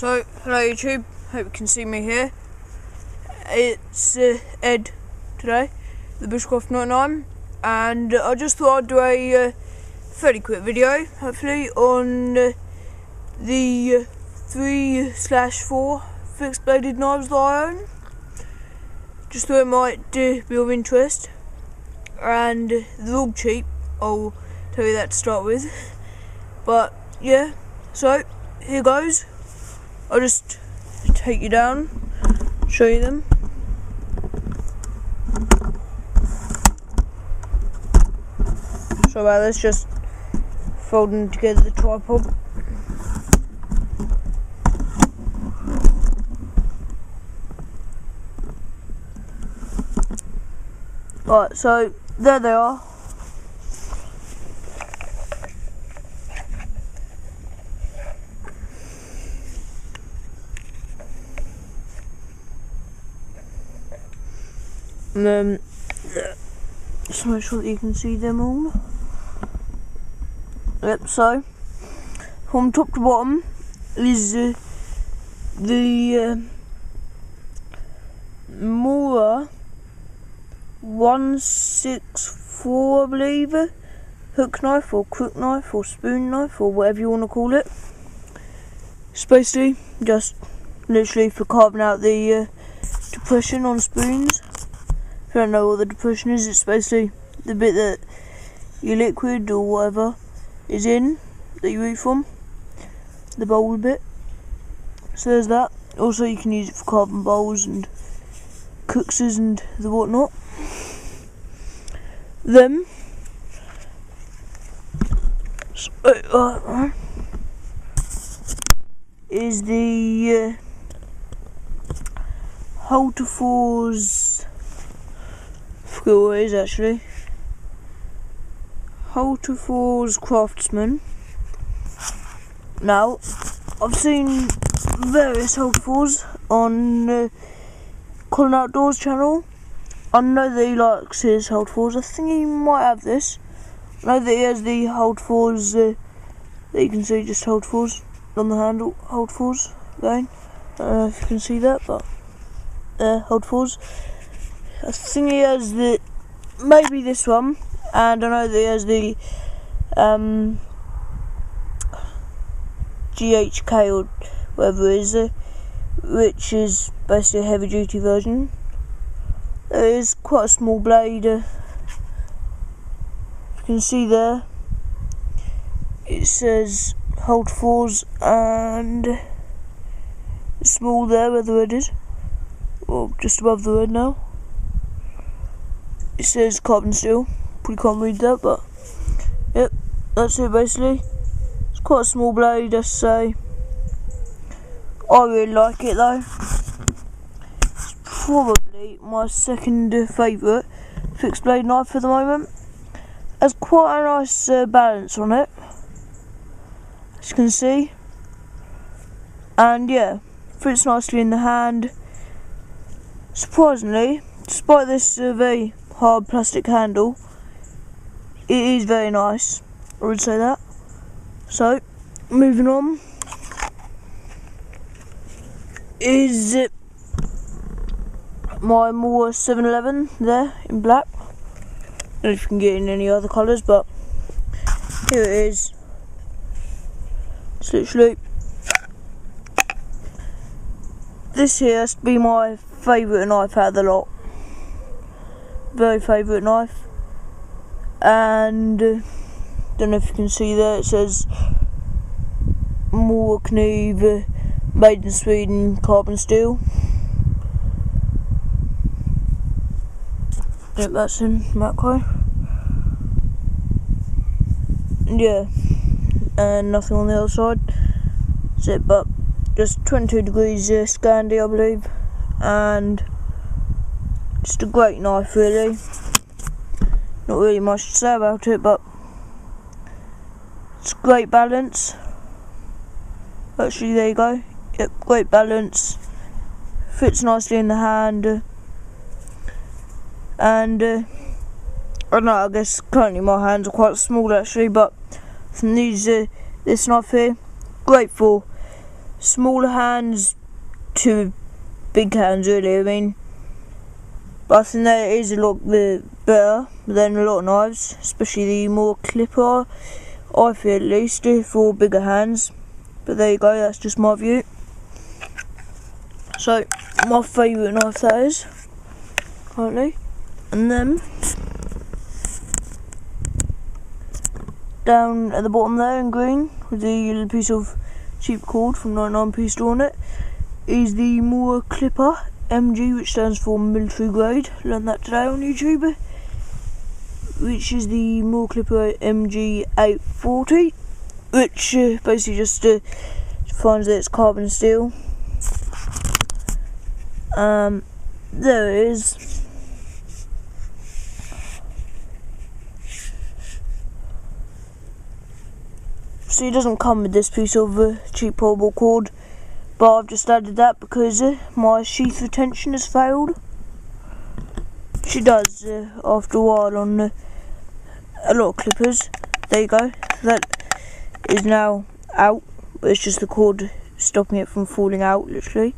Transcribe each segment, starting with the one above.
So, hello YouTube, hope you can see me here. It's Ed today, the Bushcraft 99, and I just thought I'd do a fairly quick video, hopefully, on the 3/4 fixed bladed knives that I own. Just thought it might be of interest, and they're all cheap, I'll tell you that to start with. But yeah, so here goes. I'll just take you down, show you them. Sorry about this, just folding together the tripod. Right, so there they are. And then, just make sure that you can see them all. Yep, so, from top to bottom is the Mora 164, I believe, hook knife or crook knife or spoon knife or whatever you want to call it. It's basically just literally for carving out the depression on spoons. If you don't know what the depression is, it's basically the bit that your liquid or whatever is in, that you eat from, the bowl bit. So there's that. Also you can use it for carving bowls and cookses and the whatnot. Then is the hultafors. I forget what it is actually. Hultafors craftsman. Now, I've seen various hultafors on Colin Outdoors channel. I know that he likes his hultafors. I think he might have this. I know that he has the hultafors that you can see, just hultafors on the handle. Hultafors going. I don't know if you can see that, but hultafors. I think he has the, maybe this one, and I know that he has the GHK or whatever it is, which is basically a heavy duty version. It is quite a small blade, you can see there, it says hultafors, and it's small there where the red is, or just above the red now. It says carbon steel, probably can't read that, but yep, that's it basically. It's quite a small blade, I say. I really like it though. It's probably my second favourite fixed blade knife at the moment. Has quite a nice balance on it, as you can see. And yeah, fits nicely in the hand. Surprisingly, despite this very hard plastic handle, it is very nice, I would say that. So, moving on is my mora 711 there in black. I don't know if you can get it in any other colours, but here it is. It's literally, this here has to be my favourite knife out of the lot. Very favourite knife. And don't know if you can see there, it says Mora kniv, made in Sweden, carbon steel. Yep, that's in macro. And yeah, and nothing on the other side. That's it, but just 22 degrees Scandi, I believe, and just a great knife really. Not really much to say about it, but it's great balance. Actually, there you go. Yep, great balance. Fits nicely in the hand. And I don't know, I guess currently my hands are quite small actually, but from this knife here, great for smaller hands to big hands really, I mean. But I think that it is a lot better than a lot of knives, especially the more clipper, I feel at least, for bigger hands. But there you go, that's just my view. So, my favourite knife that is, currently. And then, down at the bottom there in green, with the little piece of cheap cord from 99p store on it, is the Mora Clipper MG, which stands for military grade. Learned that today on YouTube. Which is the Mora Clipper MG 840, which basically just defines that it's carbon steel. There it is. So it doesn't come with this piece of cheap portable cord, but I've just added that because my sheath retention has failed. She does after a while on a lot of clippers. There you go. That is now out. It's just the cord stopping it from falling out, literally.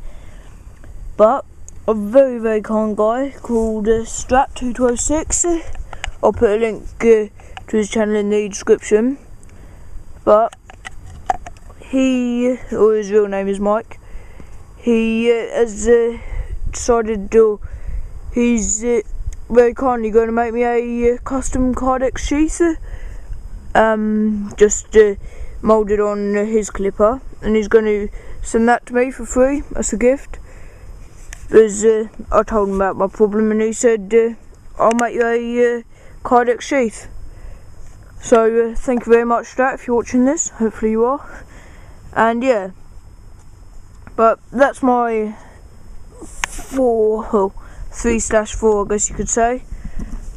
But a very, very kind guy called Strap2206. I'll put a link to his channel in the description. But he, or his real name is Mike, he has decided to, he's very kindly going to make me a custom Cardex sheath, just moulded on his clipper, and he's going to send that to me for free as a gift. Because I told him about my problem, and he said I'll make you a Cardex sheath. So thank you very much for that, if you're watching this. Hopefully you are. And yeah, but that's my 3/4, I guess you could say,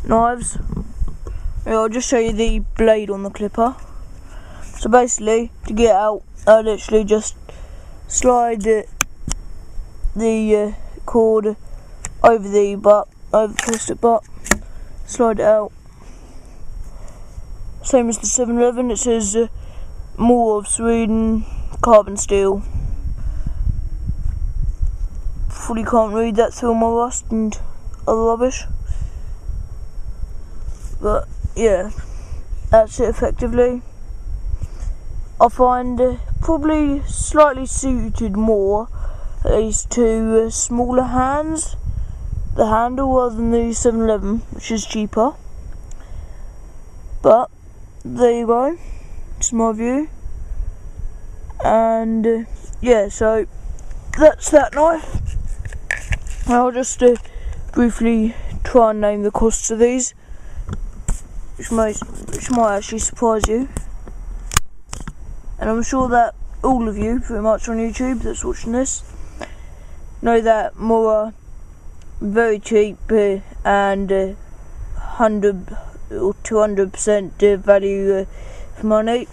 knives. Yeah, I'll just show you the blade on the clipper. So basically, to get out, I literally just slide the cord over the butt, over the plastic butt, slide it out. Same as the 711, it says Mora of Sweden, carbon steel. Fully can't read that through my rust and other rubbish. But yeah, that's it effectively. I find probably slightly suited more, at least to smaller hands, the handle, rather than the 711, which is cheaper. But there you go, it's my view. And yeah, so that's that knife. I'll just briefly try and name the costs of these, which might actually surprise you. And I'm sure that all of you, pretty much on YouTube, that's watching this, know that Mora very cheap and 100 or 200% value for money.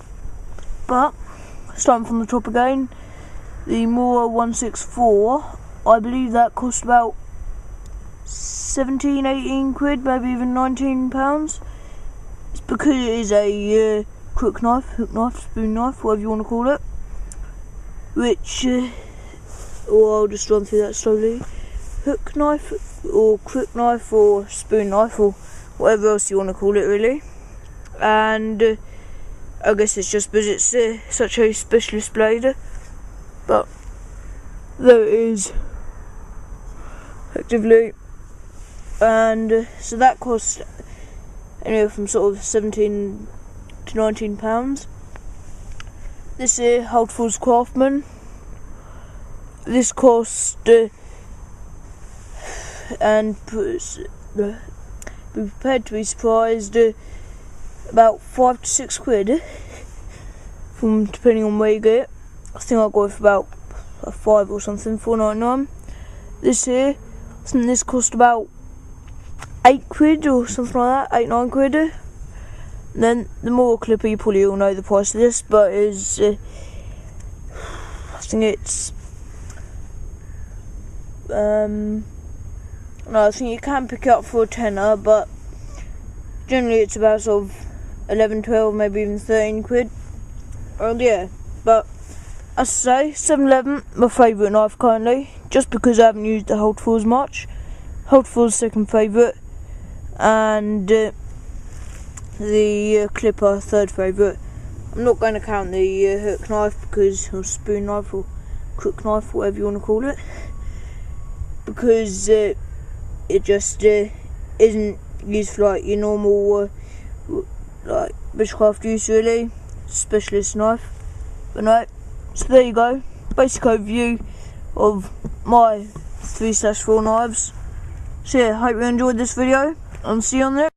But starting from the top again, the Mora 164, I believe that cost about 17, 18 quid, maybe even £19. It's because it is a crook knife, hook knife, spoon knife, whatever you want to call it. Which, or I'll just run through that slowly. Hook knife, or crook knife, or spoon knife, or whatever else you want to call it, really. And I guess it's just because it's such a specialist blade. But there it is, effectively. And so that cost anywhere from sort of 17 to £19. This here, hultafors craftsman, this cost and be prepared to be surprised, about 5 to 6 quid, from depending on where you get it. I think I got it for about a 5 or something, £4.99. This here, I think this cost about 8 quid or something like that, 8-9 quid. And then the Mora Clipper, you probably all know the price of this, but is I think it's no, I think you can pick it up for a tenner, but generally it's about sort of 11, 12, maybe even 13 quid. And yeah, but as I say, 711, my favourite knife currently, just because I haven't used the hultafors much. Hultafors second favourite, and the clipper third favourite. I'm not going to count the hook knife because, or spoon knife or crook knife, whatever you want to call it, because it just isn't used for like your normal like bushcraft use really, specialist knife. But no, so there you go, basic overview of my 3/4 knives. So yeah, hope you enjoyed this video and see you on there.